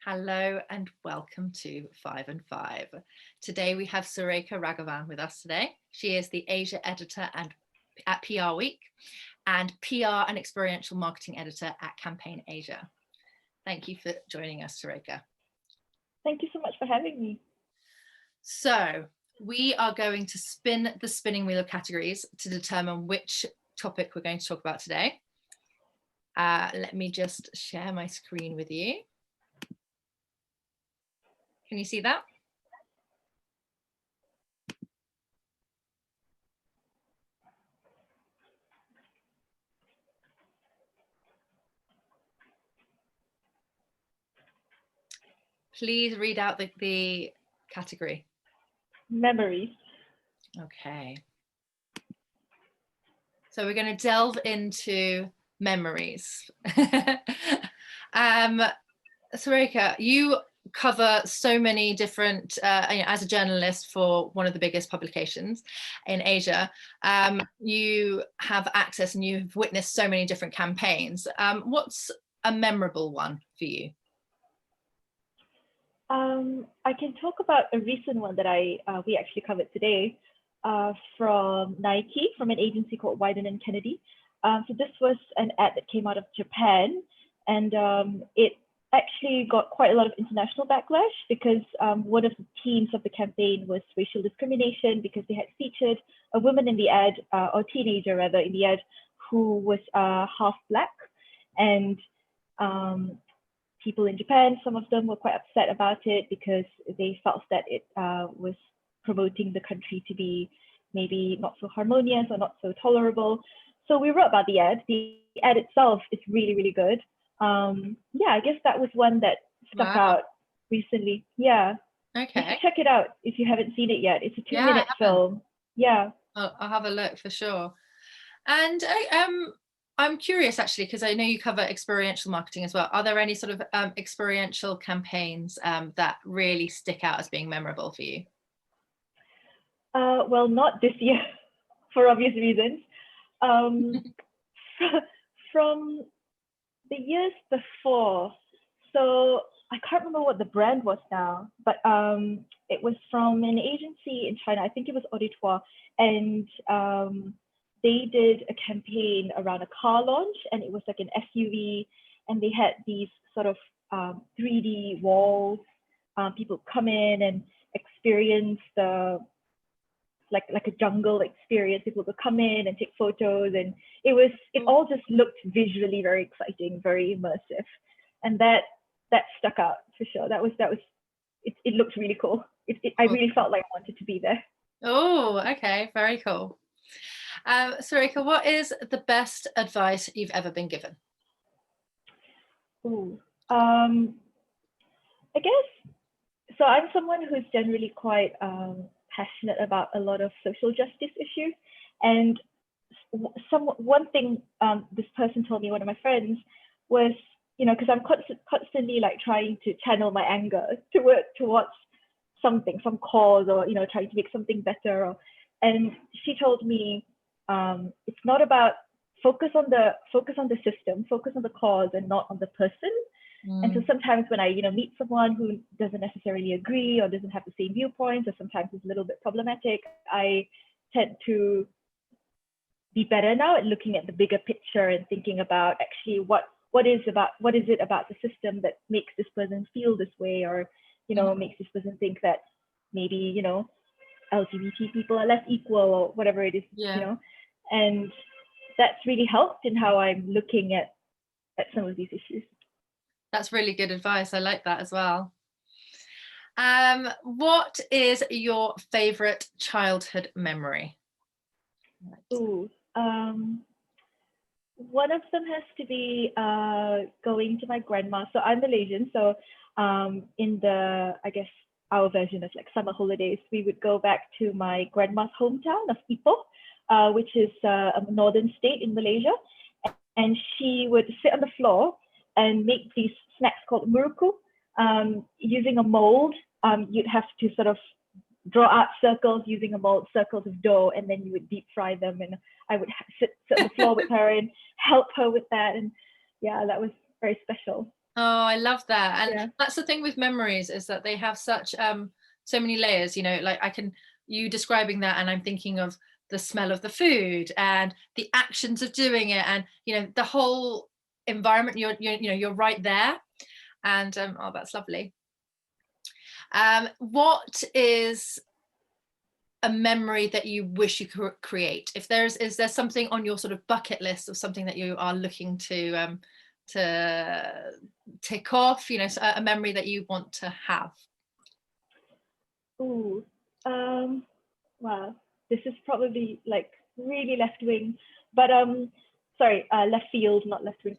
Hello and welcome to 5 and 5. Today we have Surekha Ragavan with us today. She is the Asia editor at PRWeek and PR and Experiential Marketing Editor at Campaign Asia. Thank you for joining us, Surekha. Thank you so much for having me. So we are going to spin the spinning wheel of categories to determine which topic we're going to talk about today. Let me just share my screen with you. Can you see that? Please read out the category. Memories. Okay. So we're going to delve into memories. Surekha, you cover so many different, as a journalist for one of the biggest publications in Asia, you have access and you've witnessed so many different campaigns. What's a memorable one for you? I can talk about a recent one that we actually covered today from Nike, from an agency called Wyden and Kennedy. So this was an ad that came out of Japan, and it actually got quite a lot of international backlash because one of the themes of the campaign was racial discrimination, because they had featured a woman in the ad, or teenager rather, in the ad, who was half Black. And people in Japan, some of them were quite upset about it because they felt that it was promoting the country to be maybe not so harmonious or not so tolerable. So we wrote about the ad. The ad itself is really, really good. Yeah, I guess that was one that stuck out recently. Yeah. Okay. You should check it out if you haven't seen it yet. It's a 2-minute film. Yeah. I'll have a look for sure. And I'm curious actually, because I know you cover experiential marketing as well. Are there any sort of experiential campaigns that really stick out as being memorable for you? Well, not this year, for obvious reasons. From the years before, so I can't remember what the brand was now, but it was from an agency in China. I think it was Auditoire, and they did a campaign around a car launch, and it was like an SUV, and they had these sort of 3D walls. People come in and experience the like a jungle experience. People would come in and take photos, and it all just looked visually very exciting, very immersive, and that stuck out for sure. That was it looked really cool. I really felt like I wanted to be there. Oh, okay, very cool. Surekha, what is the best advice you've ever been given? Ooh, I guess so. I'm someone who's generally quite passionate about a lot of social justice issues, and one thing this person told me, one of my friends, was, because I'm constantly like trying to channel my anger towards something, some cause, or trying to make something better. And she told me, it's not about focus on the system, focus on the cause, and not on the person. And so sometimes when I meet someone who doesn't necessarily agree or doesn't have the same viewpoints, or sometimes is a little bit problematic, I tend to be better now at looking at the bigger picture and thinking about actually what is it about the system that makes this person feel this way, or makes this person think that maybe LGBT people are less equal, or whatever it is. And that's really helped in how I'm looking at some of these issues. That's really good advice. I like that as well. What is your favorite childhood memory? Ooh, one of them has to be going to my grandma. So I'm Malaysian, so in I guess our version of like summer holidays, we would go back to my grandma's hometown of Ipoh, which is a northern state in Malaysia, and she would sit on the floor and make these snacks called muruku using a mold. You'd have to sort of draw out circles using a mold, circles of dough, and then you would deep fry them. And I would sit on the floor with her and help her with that. And yeah, that was very special. Oh, I love that. And Yeah. that's the thing with memories, is that they have such so many layers, you know, like you describing that, and I'm thinking of the smell of the food and the actions of doing it, and you know, the whole environment. You're right there. And oh, that's lovely. What is a memory that you wish you could create? If is there something on your sort of bucket list of something that you are looking to tick off, you know, a memory that you want to have? Ooh, wow, this is probably like really left wing, but sorry, left field, not left wing.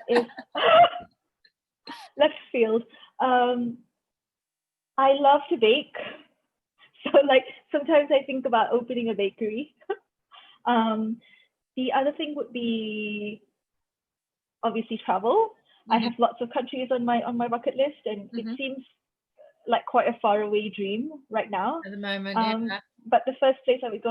Is left field. I love to bake, so like sometimes I think about opening a bakery. The other thing would be obviously travel. I have lots of countries on my bucket list, and it seems like quite a faraway dream right now. At the moment, yeah. But the first place I would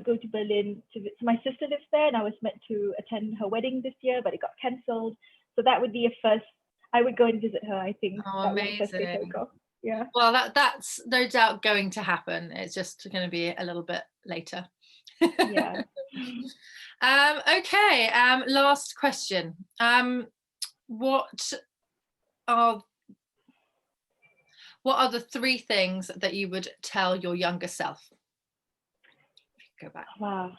go to Berlin. So my sister lives there, and I was meant to attend her wedding this year, but it got cancelled. So that would be a first. I would go and visit her, I think. Oh, that would be the first place I would go. Yeah. Well, that's no doubt going to happen. It's just going to be a little bit later. Yeah. Okay. Last question. What are the 3 things that you would tell your younger self? Go back. Wow.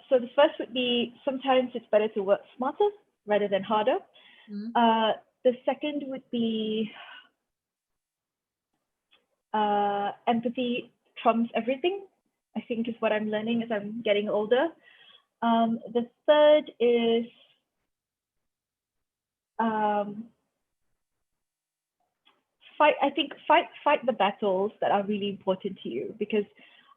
So the first would be, sometimes it's better to work smarter rather than harder. The second would be empathy trumps everything, I think, is what I'm learning as I'm getting older. The third is fight the battles that are really important to you, because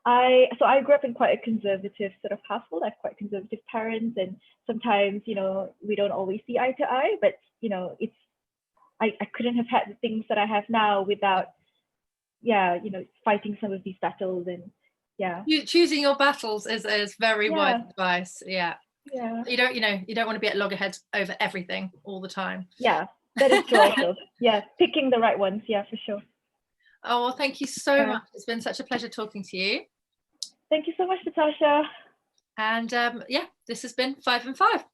I grew up in quite a conservative sort of household. I have quite conservative parents, and sometimes, you know, we don't always see eye to eye, but you know, I couldn't have had the things that I have now without, yeah, you know, fighting some of these battles. And yeah, choosing your battles is very wise advice. Yeah. You don't want to be at loggerheads over everything all the time. Yeah, that is true also. Yeah, picking the right ones. Yeah, for sure. Oh, well, thank you so much. It's been such a pleasure talking to you. Thank you so much, Natasha. And yeah, this has been 5 and 5.